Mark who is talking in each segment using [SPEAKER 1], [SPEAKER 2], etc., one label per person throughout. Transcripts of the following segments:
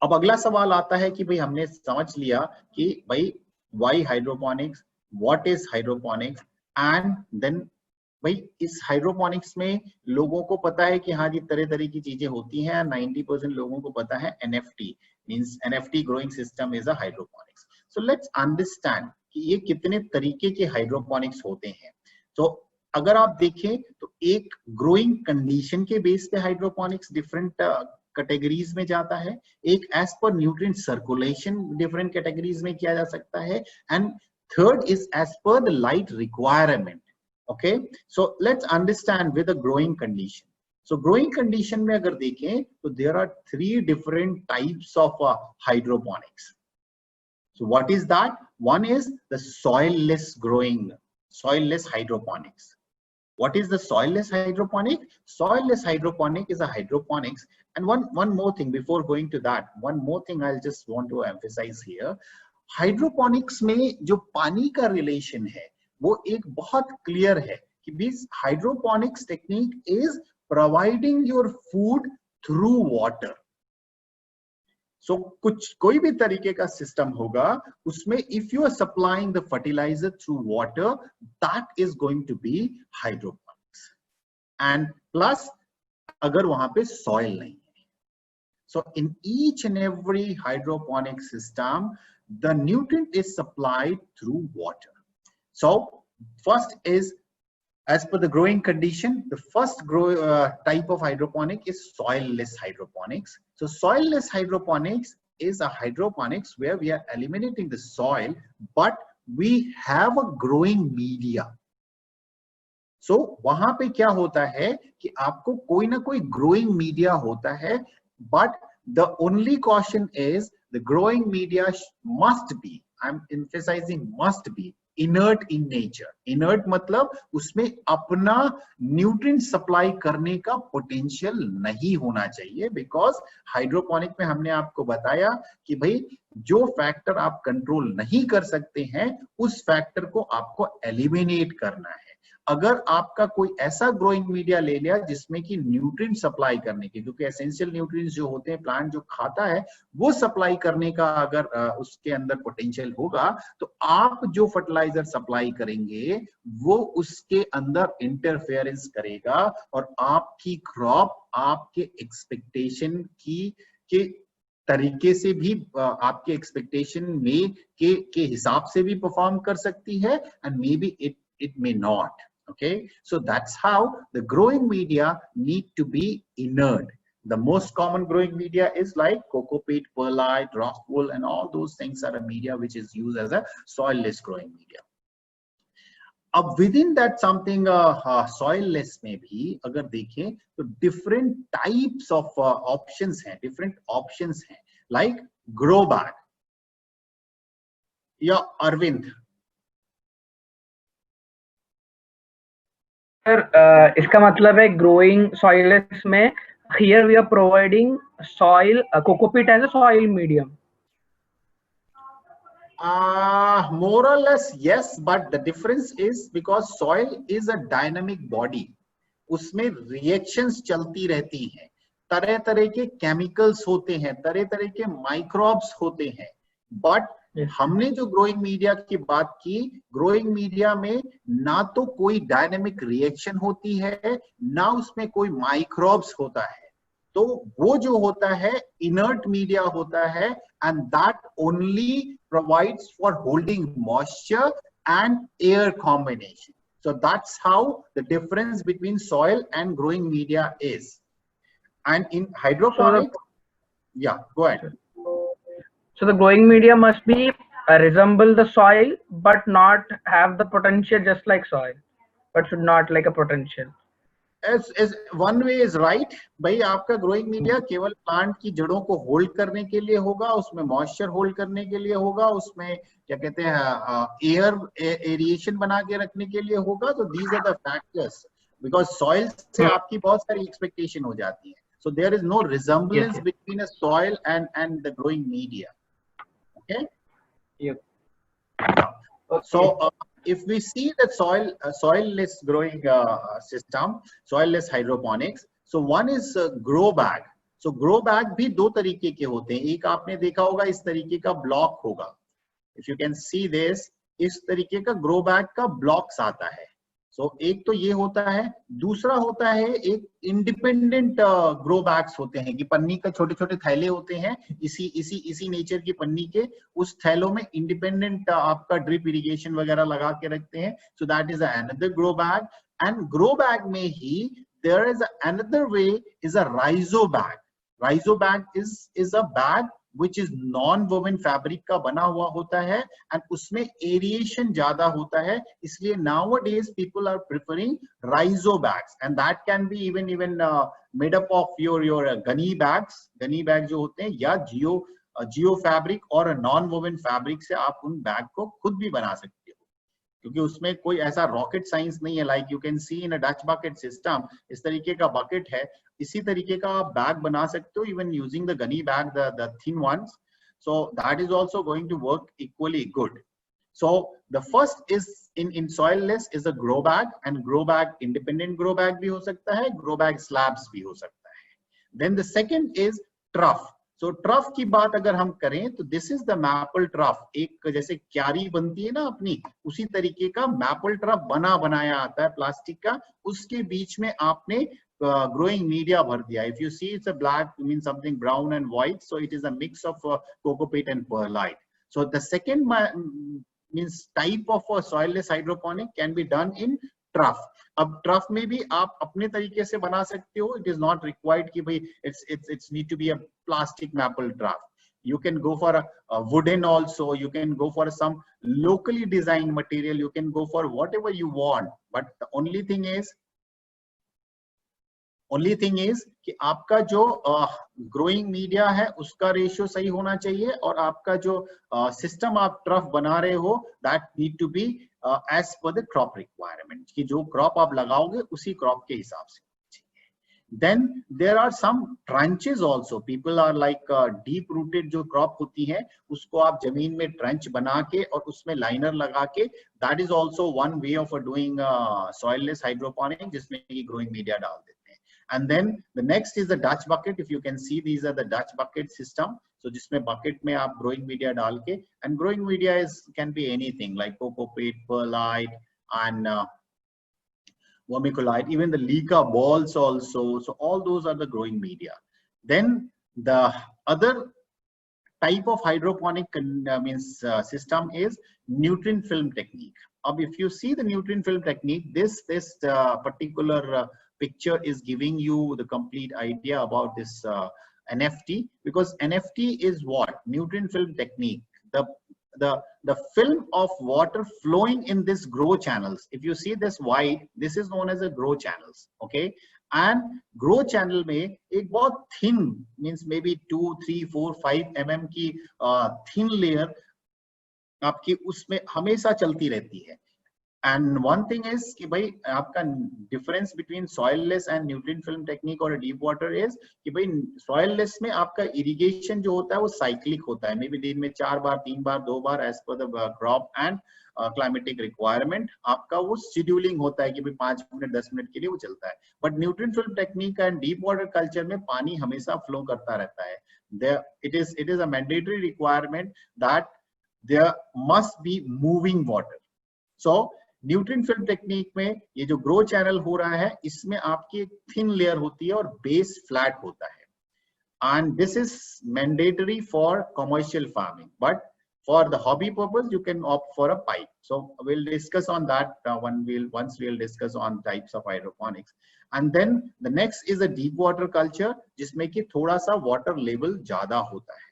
[SPEAKER 1] अब अगला सवाल आता है कि भाई हमने समझ लिया कि भाई why hydroponics, what is hydroponics, and then भाई इस हाइड्रोपोनिक्स में लोगों को पता है कि हाँ जी तरह तरह की चीजें होती हैं। 90% लोगों को पता है NFT means NFT growing system is a hydroponics. So let's understand कि ये कितने तरीके के हाइड्रोपोनिक्स होते हैं। तो अगर आप देखें तो एक ग्रोइंग कंडीशन के बेस पे हाइड्रोपोनिक्स डिफरेंट कैटेगरीज में जाता है, एक as per nutrient circulation different categories में किया जा सकता है, and third is as per the light requirement. Okay, so let's understand with a growing condition. So growing condition में अगर देखें तो there are 3 different types of hydroponics. So what is that? One is the soilless growing, soilless hydroponics. What is the soilless hydroponic? Soilless hydroponic is a hydroponics. And one more thing before going to that, one more thing I'll just want to emphasize here. Hydroponics में जो पानी का relation है वो एक बहुत clear है कि this hydroponics technique is providing your food through water. So कुछ कोई भी तरीके का सिस्टम होगा उसमें if you are supplying the fertiliser through water, that is going to be hydroponics. And plus अगर वहां पे सॉइल नहीं है, so in each and every hydroponic system the nutrient is supplied through water. So first is, as per the growing condition, the first type of hydroponic is soilless hydroponics. So soilless hydroponics is a hydroponics where we are eliminating the soil, but we have a growing media. So वहां पे क्या होता है कि आपको कोई ना कोई growing media होता है, but the only caution is the growing media must be, I'm emphasizing must be, inert in nature. Inert मतलब उसमें अपना न्यूट्रिएंट सप्लाई करने का पोटेंशियल नहीं होना चाहिए, बिकॉज हाइड्रोपोनिक में हमने आपको बताया कि भाई जो फैक्टर आप कंट्रोल नहीं कर सकते हैं उस फैक्टर को आपको एलिमिनेट करना है. अगर आपका कोई ऐसा ग्रोइंग मीडिया ले लिया जिसमें कि न्यूट्रिएंट सप्लाई करने के, क्योंकि एसेंशियल न्यूट्रिएंट्स जो होते हैं प्लांट जो खाता है वो सप्लाई करने का अगर उसके अंदर पोटेंशियल होगा, तो आप जो फर्टिलाइजर सप्लाई करेंगे वो उसके अंदर इंटरफेरेंस करेगा और आपकी क्रॉप आपके एक्सपेक्टेशन के तरीके से भी, आपके एक्सपेक्टेशन में के हिसाब से भी परफॉर्म कर सकती है, and may be it may not. Okay, so that's how the growing media need to be inert. The most common growing media is like coco peat, perlite, rock wool, and all those things are a media which is used as a soilless growing media. अब within that something soilless में भी अगर देखें तो different types of options हैं, different options हैं, like grow bag. या Arvind
[SPEAKER 2] sir, इसका मतलब है ग्रोइंग सॉइललेस में here we are providing soil cocopeat as a soil medium.
[SPEAKER 1] More or less yes, but the difference is because soil is a dynamic body. उसमें reactions चलती रहती हैं, तरह तरह के केमिकल्स होते हैं, तरह तरह के माइक्रोब्स होते हैं, बट हमने जो ग्रोइंग मीडिया की बात की, ग्रोइंग मीडिया में ना तो कोई डायनेमिक रिएक्शन होती है ना उसमें कोई माइक्रोब्स होता है, तो वो जो होता है इनर्ट मीडिया होता है, and that only provides for holding moisture and air combination. So that's how the difference between soil and growing media is. And in hydroponics, yeah, go ahead.
[SPEAKER 2] So the growing media must be resemble the soil but not have the potential just like soil, but should not like a potential.
[SPEAKER 1] As one way is right, भाई आपका growing media केवल plant की जड़ों को hold करने के लिए होगा, उसमें मॉइस्चर होल्ड करने के लिए होगा, उसमें क्या कहते हैं एयर एरिएशन बना के रखने के लिए होगा. तो these are the factors, because soil से आपकी बहुत सारी एक्सपेक्टेशन हो जाती है. So there is no resemblance between a soil and the growing media. Okay.
[SPEAKER 2] Yep.
[SPEAKER 1] Okay. So if we see the soilless growing system, soilless hydroponics. So one is grow bag. So grow bag भी दो तरीके के होते हैं, एक आपने देखा होगा इस तरीके का ब्लॉक होगा, if you can see this, इस तरीके का ग्रो बैग का ब्लॉक्स आता है। सो एक तो ये होता है, दूसरा होता है एक इंडिपेंडेंट ग्रो बैग्स होते हैं कि पन्नी का छोटे छोटे थैले होते हैं, इसी नेचर की पन्नी के, उस थैलों में इंडिपेंडेंट आपका ड्रिप इरिगेशन वगैरह लगा के रखते हैं। So that is another grow bag. And grow bag में ही there is another way is a rhizo bag. Rhizo bag is a bag which is non-woven fabric का बना हुआ होता है, and उसमें aeration ज्यादा होता है, इसलिए nowadays people are preferring rhizo bags, and that can be even made up of your gunny bags जो होते हैं, या geo fabric और non-woven fabric से आप उन बैग को खुद भी बना सकते हो, क्योंकि उसमें कोई ऐसा रॉकेट साइंस नहीं है। Like you can see in a Dutch bucket system, इस तरीके का बकेट है, इसी तरीके का आप बैग बना सकते हो, even using the gunny bag, the thin ones. So that is also going to work equally good. So the first is in soilless is a grow bag, and grow bag independent grow bag भी हो सकता है, grow bag slabs भी हो सकता है। Then the second is trough. So trough की बात अगर हम करें तो this is the maple trough, एक जैसे क्यारी बनती है ना अपनी, उसी तरीके का मैपल ट्रफ बनाया आता है प्लास्टिक का, उसके बीच में आपने growing media भर दिया। If you see it's a black, means something brown and white, so it is a mix of cocopeat and perlite. So the second means type of soilless hydroponic can be done in trough. अब trough में भी आप अपने तरीके से बना सकते हो, इट इज नॉट रिक्वायर्ड कि भाई it's need to be a plastic maple trough. You can go for a wooden also, you can go for some locally designed material, you can go for whatever you want, but the only thing is कि आपका जो growing media है उसका ratio सही होना चाहिए, और आपका जो सिस्टम आप ट्रफ बना रहे हो that need to be as per the crop requirement, कि जो क्रॉप आप लगाओगे उसी क्रॉप के हिसाब से। Then there are some trenches also. People are like deep rooted जो क्रॉप होती है उसको आप जमीन में ट्रेंच बना के और उसमें लाइनर लगा के, that is also one way of doing soilless hydroponic, जिसमें की growing media डाल देते हैं। And then the next is the Dutch bucket. If you can see, these are the Dutch bucket system. So जिसमें bucket में आप growing media डाल के, and growing media can be anything like cocopeat, perlite, and vermiculite, even the leca balls also. So all those are the growing media. Then the other type of hydroponic system is nutrient film technique. If you see the nutrient film technique, this particular picture is giving you the complete idea about this NFT, because NFT is what? Nutrient film technique. The film of water flowing in this grow channels. If you see this white, this is known as a grow channels. Okay, and grow channel में एक बहुत thin, means maybe 2, 3, 4, 5 mm की thin layer आपकी उसमें हमेशा चलती रहती है। And one thing is कि भाई आपका difference between soilless and nutrient film technique और deep water is कि भाई soilless में आपका irrigation जो होता है वो cyclic होता है, maybe दिन में 4 बार, 3 बार, 2 बार, as per the crop and climatic requirement आपका वो scheduling होता है कि भाई 5 मिनट 10 मिनट के लिए वो चलता है। But nutrient film technique and deep water culture में पानी हमेशा flow करता रहता है। It is a mandatory requirement that there must be moving water. So nutrient film technique में ये जो ग्रो चैनल हो रहा है इसमें आपकी एक थिन लेयर होती है और बेस फ्लैट होता है, and this is mandatory for commercial farming, but for the hobby purpose you can opt for a pipe. So we'll discuss on that once we'll discuss on types of hydroponics. And then the next is a deep water culture, जिसमें कि थोड़ा सा water level ज्यादा होता है,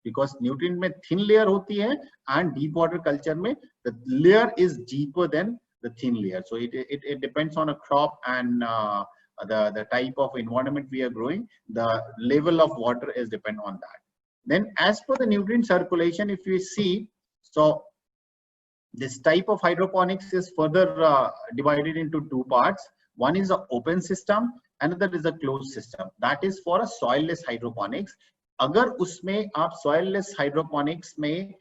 [SPEAKER 1] because nutrient में thin layer होती है and deep water culture में the layer is deeper than the thin layer. So it depends on a crop and the type of environment we are growing. The level of water is depend on that. Then as per the nutrient circulation, if you see, so this type of hydroponics is further divided into two parts. One is an open system, another is a closed system. That is for a soilless hydroponics. अगर उसमें आप soilless hydroponics में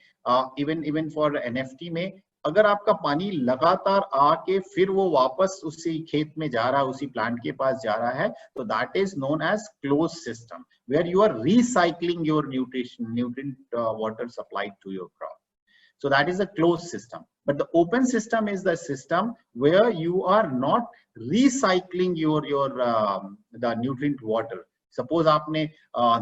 [SPEAKER 1] even for NFT में अगर आपका पानी लगातार आके फिर वो वापस उसी खेत में जा रहा है, उसी प्लांट के पास जा रहा है, तो that is known as close system, where you are recycling your nutrient water supplied to your crop. So that is a closed system. But the open system is the system where you are not recycling your the nutrient water. Suppose आपने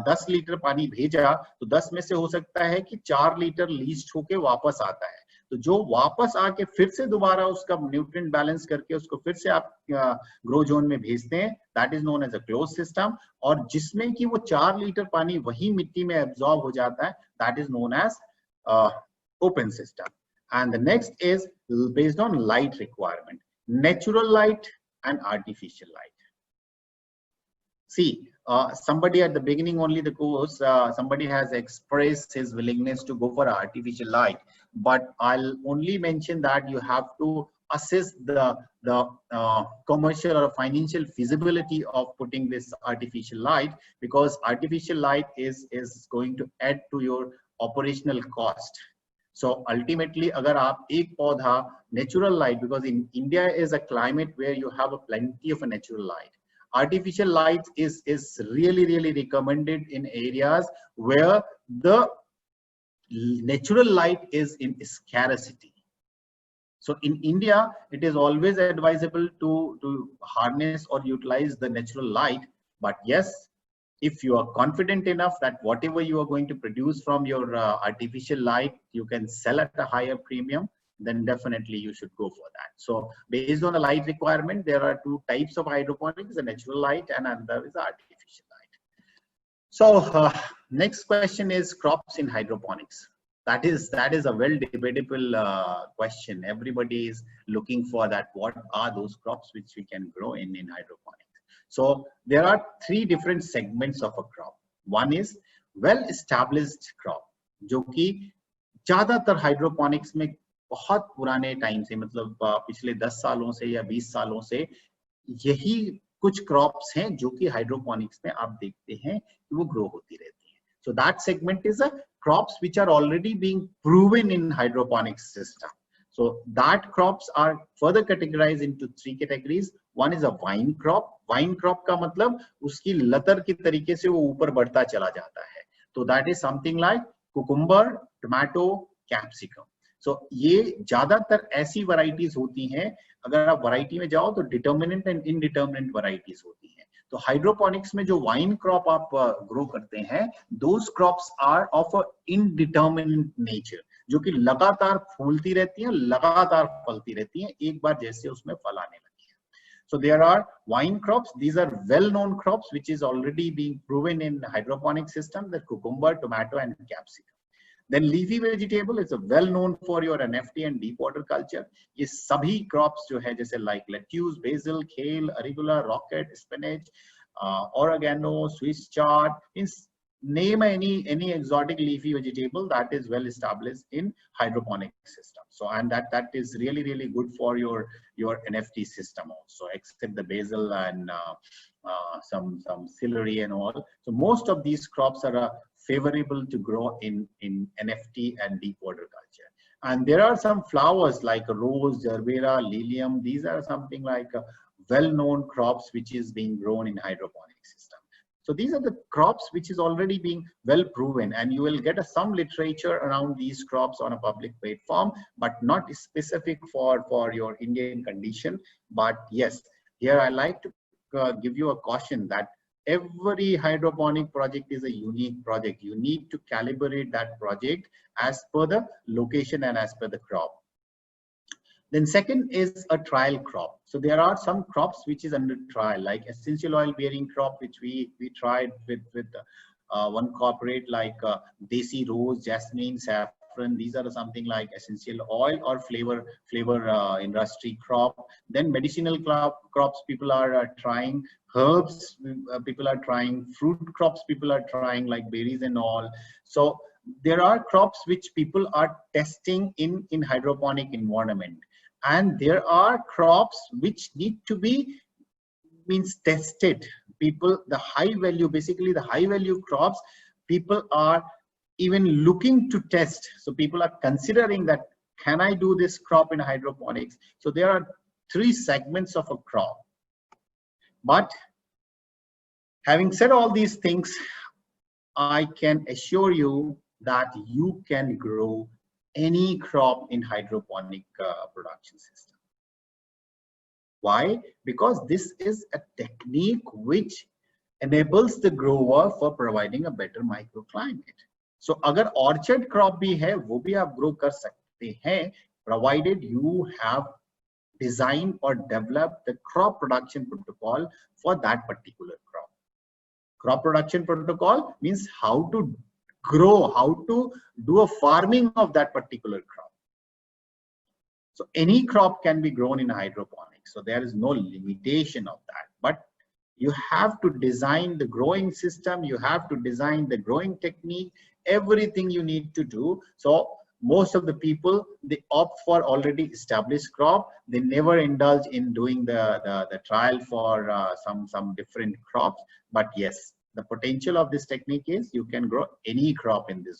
[SPEAKER 1] 10 litre पानी भेजा, तो 10 में से हो सकता है कि 4 लीटर लीच होके वापस आता है. तो जो वापस आके फिर से दोबारा उसका न्यूट्रिएंट बैलेंस करके उसको फिर से आप ग्रो जोन में भेजते हैं, that is known as a close system. और जिसमें कि वो 4 लीटर पानी वही मिट्टी में एब्जॉर्ब हो जाता है, that is known as open system. And the next is based on light requirement, natural light and artificial light. See, somebody at the beginning only the course, somebody has expressed his willingness to go for artificial light, but I'll only mention that you have to assess the commercial or financial feasibility of putting this artificial light, because artificial light is going to add to your operational cost. So ultimately, अगर आप एक पौधा natural light, because in India is a climate where you have a plenty of a natural light. Artificial light is really recommended in areas where the natural light is in scarcity. So in India, it is always advisable to harness or utilize the natural light. But yes, if you are confident enough that whatever you are going to produce from your artificial light, you can sell at a higher premium, then definitely you should go for that. So based on the light requirement, there are two types of hydroponics, the natural light and another is artificial light. So next question is crops in hydroponics. That is a well debatable question. Everybody is looking for that. What are those crops which we can grow in hydroponics? So there are three different segments of a crop. One is well-established crop, जो कि ज्यादातर hydroponics में बहुत पुराने time से, मतलब पिछले 10 सालों से या 20 सालों से यही कुछ क्रॉप्स हैं जो कि हाइड्रोपोनिक्स में आप देखते हैं कि वो ग्रो होती रहती हैं. So that segment is a crops which are already being proven in hydroponics system. So that crops are further categorized into three categories. One is a vine crop. Vine crop का मतलब उसकी लतर की तरीके से वो ऊपर बढ़ता चला जाता है. तो that is something like cucumber, tomato, capsicum. So ये ज्यादातर ऐसी varieties होती हैं. अगर आप variety में जाओ तो determinate and indeterminate varieties होती हैं. तो हाइड्रोपोनिक्स में जो वाइन क्रॉप आप ग्रो करते हैं, those crops are of a indeterminate nature, जो कि लगातार फूलती रहती हैं, लगातार फलती रहती हैं, एक बार जैसे उसमें फल आने लगे हैं. So there are wine crops. These are well-known crops which is already being proven in hydroponic system, the cucumber, tomato and capsicum. Then leafy vegetable is a well-known for your NFT and deep water culture. ये सभी crops जो है जैसे like lettuce, basil, kale, arugula, rocket, spinach, oregano, Swiss chard, means name any exotic leafy vegetable that is well established in hydroponic system. So and that is really good for your NFT system also, except the basil and some celery and all. So most of these crops are favorable to grow in NFT and deep water culture. And there are some flowers like rose, gerbera, lilium. These are something like well-known crops which is being grown in hydroponic system. So these are the crops which is already being well proven, and you will get some literature around these crops on a public platform, but not specific for your Indian condition. But yes, here I like to give you a caution that every hydroponic project is a unique project. You need to calibrate that project as per the location and as per the crop. Then second is a trial crop. So there are some crops which is under trial, like essential oil bearing crop, which we tried with one corporate like Desi Rose, Jasmine, Saffron. These are something like essential oil or flavor industry crop. Then medicinal crops people are trying, herbs people are trying, fruit crops people are trying like berries and all. So there are crops which people are testing in hydroponic environment. And there are crops which need to be tested. People, the high value, basically the high value crops, people are even looking to test. So people are considering that, can I do this crop in hydroponics? So there are 3 segments of a crop. But having said all these things, I can assure you that you can grow any crop in hydroponic production system. Why? Because this is a technique which enables the grower for providing a better microclimate. So अगर orchard crop भी है वो भी आप grow कर सकते हैं, provided you have designed or developed the crop production protocol for that particular crop. Crop production protocol means how to grow, how to do a farming of that particular crop. So any crop can be grown in hydroponics. So there is no limitation of that. But you have to design the growing system. You have to design the growing technique, everything you need to do. So most of the people, they opt for already established crop. They never indulge in doing the trial for some different crops. But yes, the potential of this technique is you can grow any crop in this